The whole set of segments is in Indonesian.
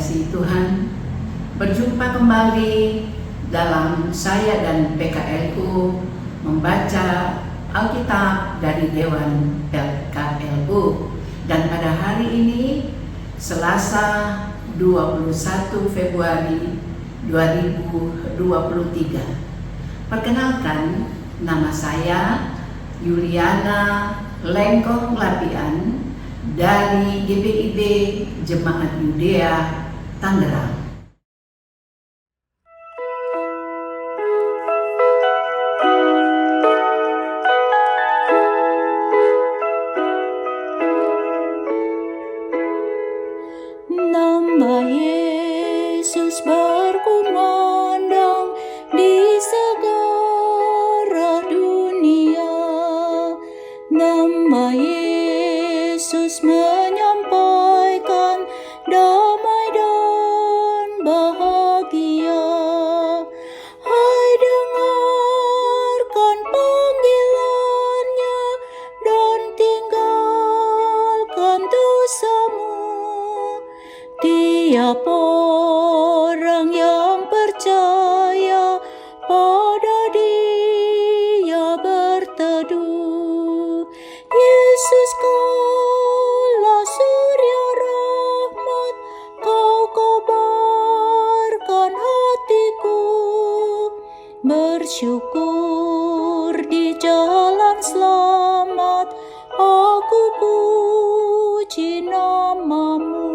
dikasihi Tuhan, berjumpa kembali dalam saya dan PKLU membaca Alkitab dari Dewan PKLU. Dan pada hari ini, Selasa 21 Februari 2023. Perkenalkan, nama saya Yuliana Lengkong Lapian dari GPIB Jemaat Yudea Tangerang. Nama Yesus berkumandang di segala dunia. Nama Yesus menyampaikan damai dan bahagia. Hai, dengarkan panggilannya dan tinggalkan dosamu. Tiap orang yang percaya pada Dia berteduh. Yesus, Kaulah surya rahmat, Kau kobarkan hatiku. Bersyukur di jalan selamat, aku puji nama-Mu.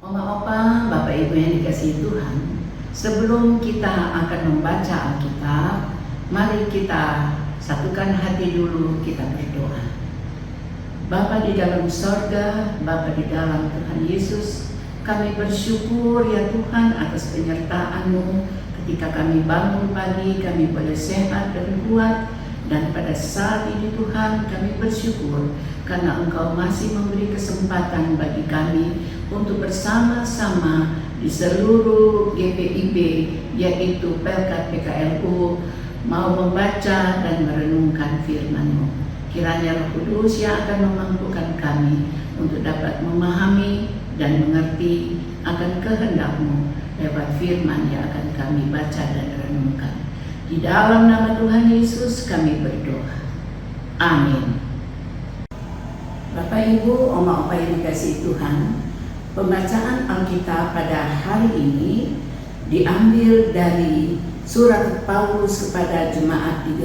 Oma-opa, Bapak Ibu yang dikasihi Tuhan, sebelum kita akan membaca Alkitab, mari kita satukan hati dulu, kita berdoa. Bapa di dalam sorga, Bapa di dalam Tuhan Yesus, kami bersyukur ya Tuhan atas penyertaan-Mu ketika kami bangun pagi, kami boleh sehat dan kuat. Dan pada saat ini Tuhan, kami bersyukur karena Engkau masih memberi kesempatan bagi kami untuk bersama-sama di seluruh GPIB, yaitu Pelkat PKLU, mau membaca dan merenungkan firman-Mu. Kiranya Roh Kudus yang akan memampukan kami untuk dapat memahami dan mengerti akan kehendak-Mu lewat firman yang akan kami baca dan renungkan. Di dalam nama Tuhan Yesus kami berdoa. Amin. Bapak, Ibu, Oma-opa yang dikasihi Tuhan, pembacaan Alkitab pada hari ini diambil dari surat Paulus kepada jemaat di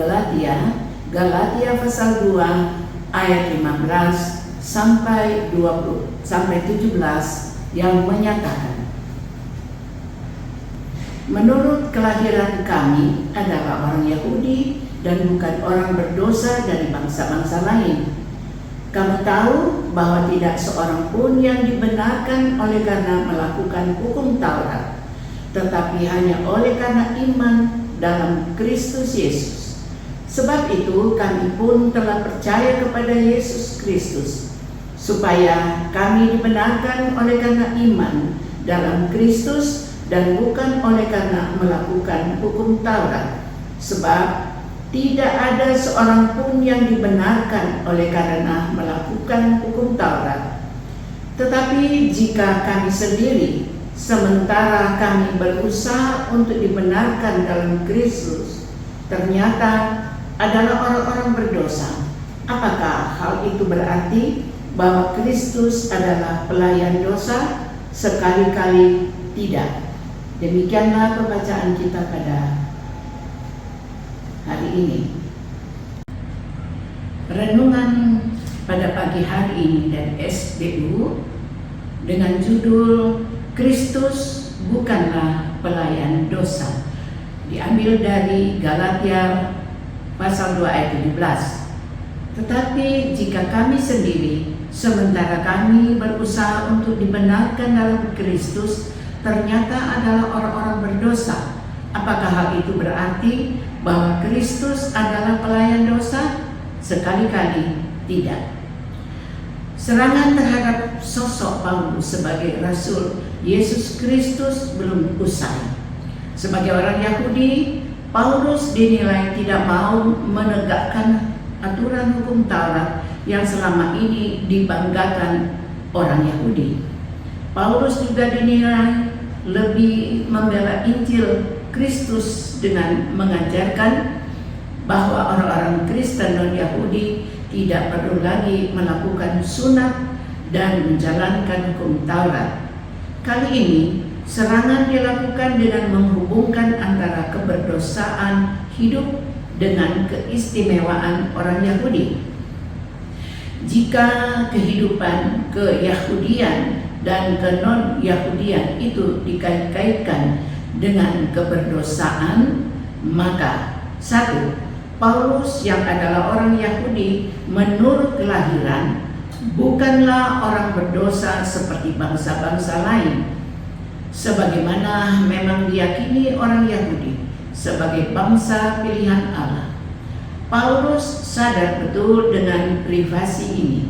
Galatia pasal 2 ayat 15 sampai 17 yang menyatakan, menurut kelahiran kami adalah orang Yahudi dan bukan orang berdosa dari bangsa-bangsa lain. Kamu tahu bahwa tidak seorang pun yang dibenarkan oleh karena melakukan hukum Taurat, tetapi hanya oleh karena iman dalam Kristus Yesus. Sebab itu kami pun telah percaya kepada Yesus Kristus, supaya kami dibenarkan oleh karena iman dalam Kristus dan bukan oleh karena melakukan hukum Taurat. Sebab tidak ada seorang pun yang dibenarkan oleh karena melakukan hukum Taurat. Tetapi jika kami sendiri, sementara kami berusaha untuk dibenarkan dalam Kristus, ternyata adalah orang-orang berdosa, apakah hal itu berarti bahwa Kristus adalah pelayan dosa? Sekali-kali tidak. Demikianlah pembacaan kita pada hari ini. Renungan pada pagi hari ini dari SBU dengan judul Kristus bukanlah pelayan dosa, diambil dari Galatia pasal 2 ayat 17. Tetapi jika kami sendiri, sementara kami berusaha untuk dibenarkan dalam Kristus, ternyata adalah orang-orang berdosa, apakah hal itu berarti bahwa Kristus adalah pelayan dosa? Sekali-kali tidak. Serangan terhadap sosok Paulus sebagai Rasul Yesus Kristus belum usai. Sebagai orang Yahudi, Paulus dinilai tidak mau menegakkan aturan hukum Taurat yang selama ini dibanggakan orang Yahudi. Paulus juga dinilai lebih membela Injil Kristus dengan mengajarkan bahwa orang-orang Kristen non-Yahudi tidak perlu lagi melakukan sunat dan menjalankan hukum Taurat. Kali ini serangan dilakukan dengan menghubungkan antara keberdosaan hidup dengan keistimewaan orang Yahudi. Jika kehidupan keyahudian dan ke-non-Yahudian itu dikait-kaitkan dengan keberdosaan, maka satu, Paulus yang adalah orang Yahudi menurut kelahiran bukanlah orang berdosa seperti bangsa-bangsa lain, sebagaimana memang diyakini orang Yahudi sebagai bangsa pilihan Allah. Paulus sadar betul dengan privasi ini,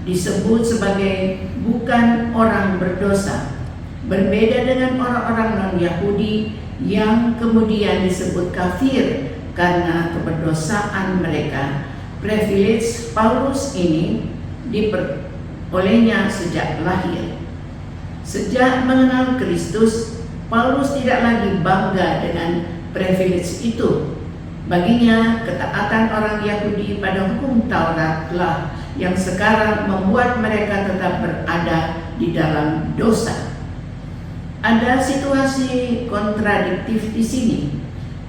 disebut sebagai bukan orang berdosa, berbeda dengan orang-orang non-Yahudi yang kemudian disebut kafir karena keberdosaan mereka. Privilege Paulus ini diperolehnya sejak lahir. Sejak mengenal Kristus, Paulus tidak lagi bangga dengan privilege itu. Baginya, ketaatan orang Yahudi pada hukum Taurat lah yang sekarang membuat mereka tetap berada di dalam dosa. Ada situasi kontradiktif di sini.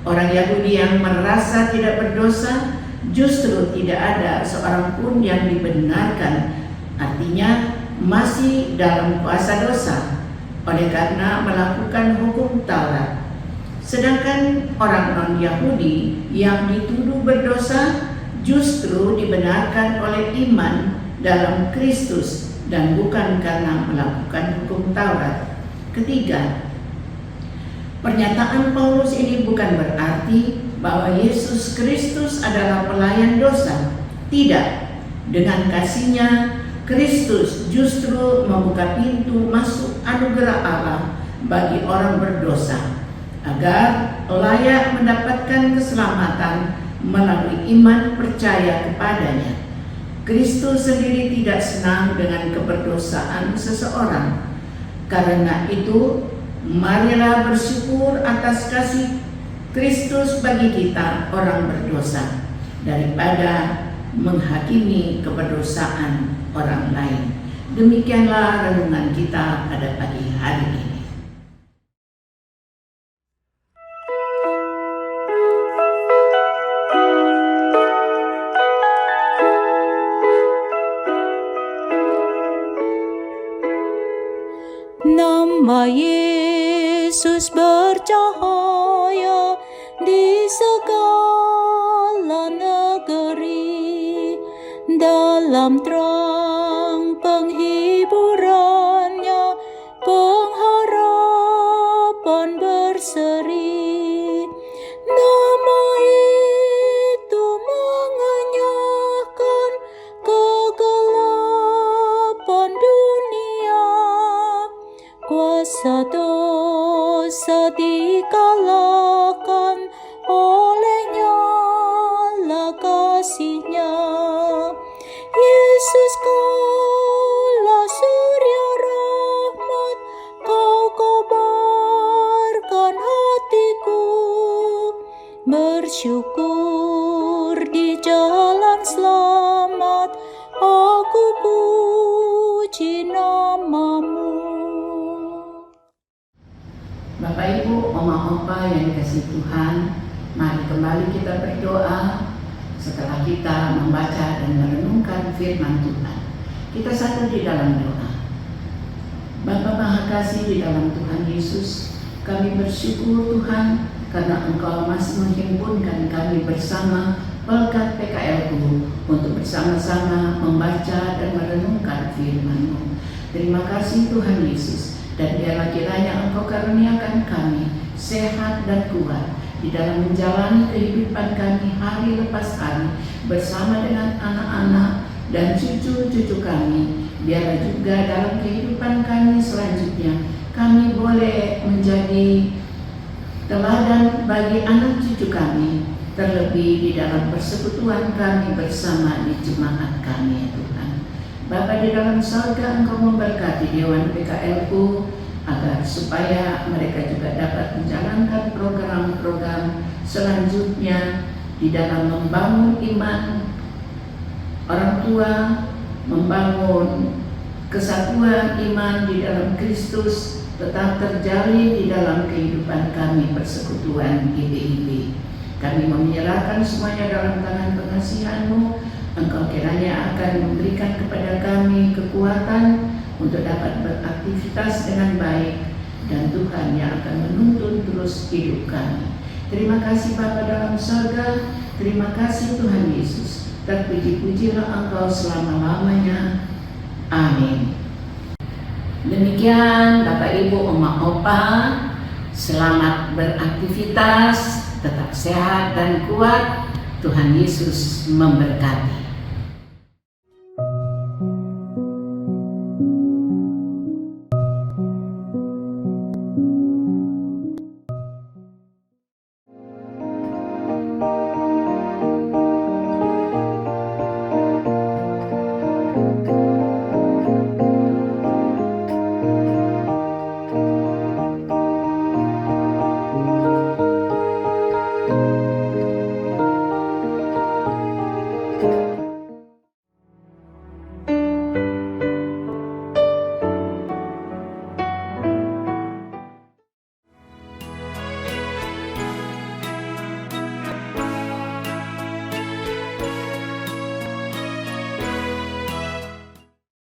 Orang Yahudi yang merasa tidak berdosa, justru tidak ada seorang pun yang dibenarkan, artinya masih dalam kuasa dosa oleh karena melakukan hukum Taurat. Sedangkan orang non-Yahudi yang dituduh berdosa justru dibenarkan oleh iman dalam Kristus dan bukan karena melakukan hukum Taurat. Ketiga, pernyataan Paulus ini bukan berarti bahwa Yesus Kristus adalah pelayan dosa. Tidak, dengan kasih-Nya Kristus justru membuka pintu masuk anugerah Allah bagi orang berdosa agar layak mendapatkan keselamatan melalui iman percaya kepadanya. Kristus sendiri tidak senang dengan keberdosaan seseorang. Karena itu, marilah bersyukur atas kasih Kristus bagi kita orang berdosa daripada menghakimi keberdosaan orang lain. Demikianlah renungan kita pada pagi hari ini. Nama Yesus bercahaya di segala negeri, dalam terang penghiburannya pengharapan berseri. Nama itu mengenyahkan kegelapan dunia, kuasa dosa dikalahkan olehnya lah kasih-Nya. Yesus kaulah surya rahmat, Kau kobarkan hatiku, bersyukur di jalan selamat, aku puji nama-Mu. Bapak Ibu, Oma Opa yang dikasihi Tuhan, mari kembali kita berdoa setelah kita membaca dan merenungkan firman Tuhan. Kita satu di dalam doa. Bapa Maha Kasih di dalam Tuhan Yesus, kami bersyukur Tuhan karena Engkau masih menghimpunkan kami bersama Pelkat PKL-Ku untuk bersama-sama membaca dan merenungkan firman-Mu. Terima kasih Tuhan Yesus. Dan biarlah kiranya Engkau karuniakan kami sehat dan kuat di dalam menjalani kehidupan kami hari lepas hari bersama dengan anak-anak dan cucu-cucu kami. Biarlah juga dalam kehidupan kami selanjutnya kami boleh menjadi teladan bagi anak cucu kami, terlebih di dalam persekutuan kami bersama di jemaat kami, ya Tuhan. Bapa di dalam sorga, Engkau memberkati Dewan PKLU agar supaya mereka juga dapat menjalankan program-program selanjutnya di dalam membangun iman orang tua, membangun kesatuan iman di dalam Kristus tetap terjalin di dalam kehidupan kami persekutuan GPIB. Kami menyerahkan semuanya dalam tangan pengasihan-Mu. Engkau kiranya akan memberikan kepada kami kekuatan untuk dapat beraktivitas dengan baik, dan Tuhan yang akan menuntun terus hidup kami. Terima kasih Bapa dalam surga, terima kasih Tuhan Yesus. Terpuji-pujilah Engkau selama-lamanya. Amin. Demikian Bapak Ibu, Oma Opa, selamat beraktivitas, tetap sehat dan kuat. Tuhan Yesus memberkati.